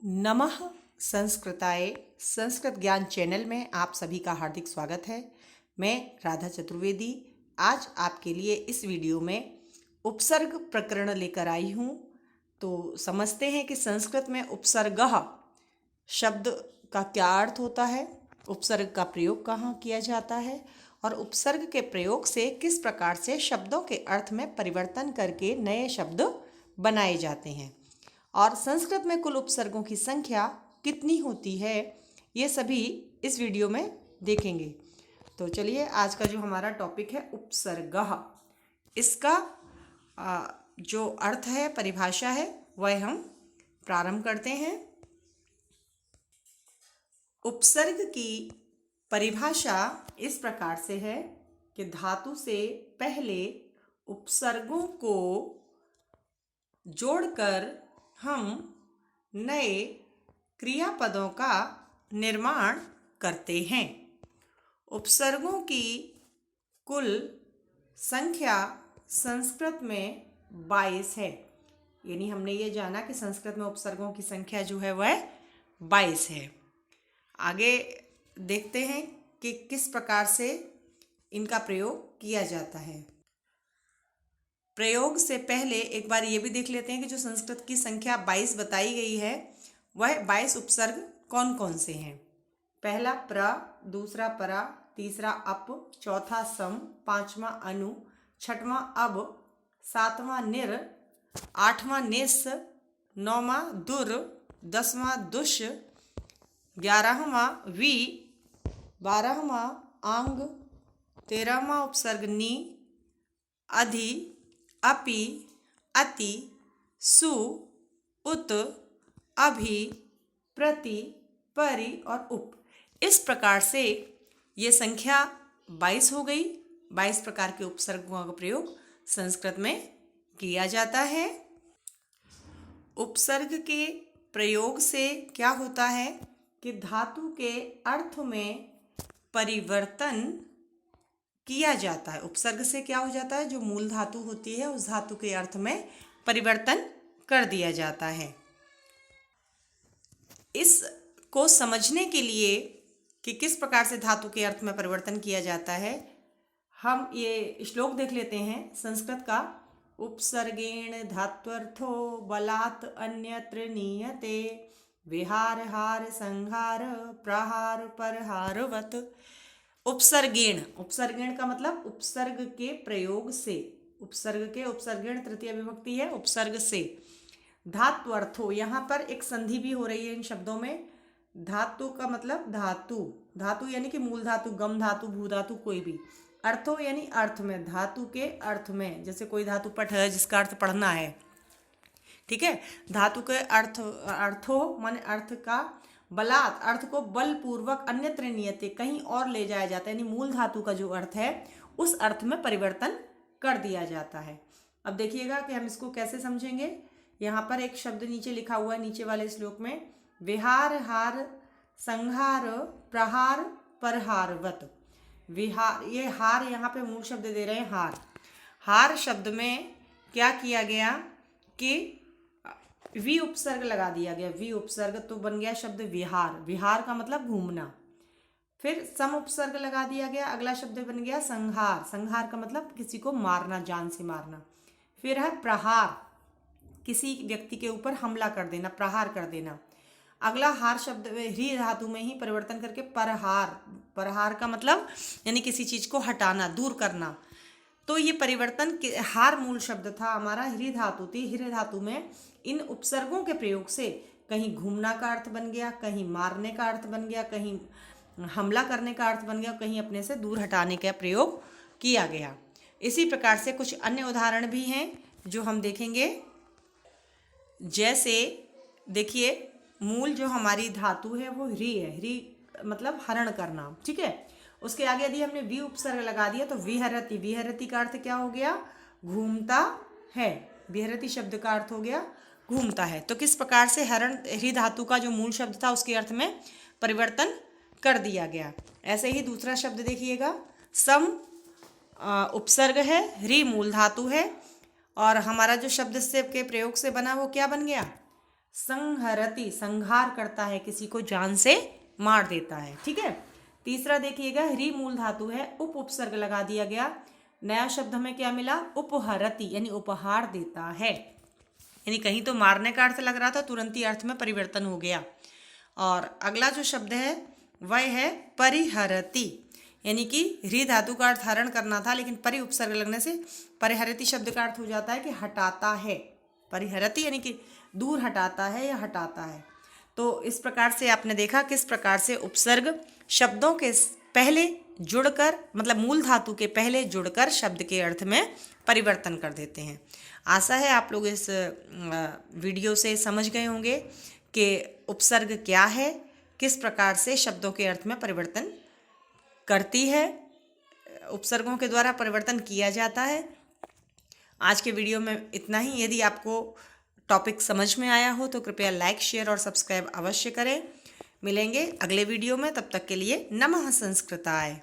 नमः संस्कृताय संस्कृत ज्ञान चैनल में आप सभी का हार्दिक स्वागत है। मैं राधा चतुर्वेदी आज आपके लिए इस वीडियो में उपसर्ग प्रकरण लेकर आई हूँ। तो समझते हैं कि संस्कृत में उपसर्गः शब्द का क्या अर्थ होता है, उपसर्ग का प्रयोग कहाँ किया जाता है और उपसर्ग के प्रयोग से किस प्रकार से शब्दों के अर्थ में परिवर्तन करके नए शब्द बनाए जाते हैं और संस्कृत में कुल उपसर्गों की संख्या कितनी होती है, ये सभी इस वीडियो में देखेंगे। तो चलिए आज का जो हमारा टॉपिक है उपसर्गः, इसका जो अर्थ है, परिभाषा है, वह हम प्रारंभ करते हैं। उपसर्ग की परिभाषा इस प्रकार से है कि धातु से पहले उपसर्गों को जोड़कर हम नए क्रियापदों का निर्माण करते हैं। उपसर्गों की कुल संख्या संस्कृत में 22 है। यानी हमने ये जाना कि संस्कृत में उपसर्गों की संख्या जो है वह 22 है। आगे देखते हैं कि किस प्रकार से इनका प्रयोग किया जाता है। प्रयोग से पहले एक बार ये भी देख लेते हैं कि जो संस्कृत की संख्या 22 बताई गई है वह 22 उपसर्ग कौन कौन से हैं। पहला प्र, दूसरा परा, तीसरा अप, चौथा सम, पांचवा अनु, छठवां अब, सातवां निर, आठवां निस, नौवां दुर, 10वां दुष, 11वां वी, 12वां आंग, 13वां उपसर्ग नी, अधि, अपि, अति, सु, उत, अभि, प्रति, परि और उप। इस प्रकार से ये संख्या 22 हो गई। 22 प्रकार के उपसर्गों का प्रयोग संस्कृत में किया जाता है। उपसर्ग के प्रयोग से क्या होता है कि धातु के अर्थ में परिवर्तन किया जाता है। उपसर्ग से क्या हो जाता है, जो मूल धातु होती है उस धातु के अर्थ में परिवर्तन कर दिया जाता है। इसको समझने के लिए कि किस प्रकार से धातु के अर्थ में परिवर्तन किया जाता है, हम ये श्लोक देख लेते हैं संस्कृत का। उपसर्गेण धात्वर्थो बलात् अन्यत्र नीयते विहार हार संहार प्रहार परहारवत्। उपसर्गेण, उपसर्गेण का मतलब उपसर्ग के प्रयोग से, उपसर्ग के उपसर्गेण तृतीय विभक्ति है उपसर्ग से। धात्वर्थो, यहाँ पर एक संधि भी हो रही है इन शब्दों में। धातु का मतलब धातु, धातु यानी कि मूल धातु, गम धातु, भू धातु, कोई भी। अर्थो यानी अर्थ में, धातु के अर्थ में। जैसे कोई धातु पठ है जिसका अर्थ पढ़ना है, ठीक है। धातु के अर्थ, अर्थो माने अर्थ का, बलात् अर्थ को बलपूर्वक, अन्यत्र नियते कहीं और ले जाया जाता है, यानी मूल धातु का जो अर्थ है उस अर्थ में परिवर्तन कर दिया जाता है। अब देखिएगा कि हम इसको कैसे समझेंगे। यहाँ पर एक शब्द नीचे लिखा हुआ है, नीचे वाले श्लोक में, विहार हार संहार प्रहार परहारवत। विहार, ये हार यहाँ पे मूल शब्द दे रहे हैं हार। हार शब्द में क्या किया गया कि वी उपसर्ग लगा दिया गया। वी उपसर्ग तो बन गया शब्द विहार। विहार का मतलब घूमना। फिर सम उपसर्ग लगा दिया गया, अगला शब्द बन गया संहार। संहार का मतलब किसी को मारना, जान से मारना। फिर है प्रहार, किसी व्यक्ति के ऊपर हमला कर देना, प्रहार कर देना। अगला हार शब्द ह्री धातु में ही परिवर्तन करके परहार। परहार का मतलब यानी किसी चीज को हटाना, दूर करना। तो ये परिवर्तन, हार मूल शब्द था हमारा, ह्री धातु थी। ह्री धातु में इन उपसर्गों के प्रयोग से कहीं घूमना का अर्थ बन गया, कहीं मारने का अर्थ बन गया, कहीं हमला करने का अर्थ बन गया, कहीं अपने से दूर हटाने का प्रयोग किया गया। इसी प्रकार से कुछ अन्य उदाहरण भी हैं जो हम देखेंगे। जैसे देखिए, मूल जो हमारी धातु है वो ह्री है। ह्री मतलब हरण करना, ठीक है। उसके आगे यदि हमने वी उपसर्ग लगा दिया तो विहरति। विहरति का अर्थ क्या हो गया, घूमता है। विहरति शब्द का अर्थ हो गया घूमता है। तो किस प्रकार से हरण, ह्री धातु का जो मूल शब्द था उसके अर्थ में परिवर्तन कर दिया गया। ऐसे ही दूसरा शब्द देखिएगा, सम उपसर्ग है, ह्री मूल धातु है और हमारा जो शब्द से के प्रयोग से बना वो क्या बन गया, संहरति, संहार करता है, किसी को जान से मार देता है। ठीक है। तीसरा देखिएगा, ह्री मूल धातु है, उप उपसर्ग लगा दिया गया। नया शब्द हमें क्या मिला? उपहरति, यानी उपहार देता है। यानी कहीं तो मारने का अर्थ लग रहा था, तुरंत ही अर्थ में परिवर्तन हो गया। और अगला जो शब्द है वह है परिहरति, यानी कि ह्री धातु का अर्थ हरण करना था, लेकिन परि उपसर्ग लगने से परिहरति शब्द का अर्थ हो जाता है कि हटाता है। परिहरति यानी कि दूर हटाता है या हटाता है। तो इस प्रकार से आपने देखा किस प्रकार से उपसर्ग शब्दों के पहले जुड़कर, मतलब मूल धातु के पहले जुड़कर शब्द के अर्थ में परिवर्तन कर देते हैं। आशा है आप लोग इस वीडियो से समझ गए होंगे कि उपसर्ग क्या है, किस प्रकार से शब्दों के अर्थ में परिवर्तन करती है, उपसर्गों के द्वारा परिवर्तन किया जाता है। आज के वीडियो में इतना ही। यदि आपको टॉपिक समझ में आया हो तो कृपया लाइक, शेयर और सब्सक्राइब अवश्य करें। मिलेंगे अगले वीडियो में, तब तक के लिए नमः संस्कृताय।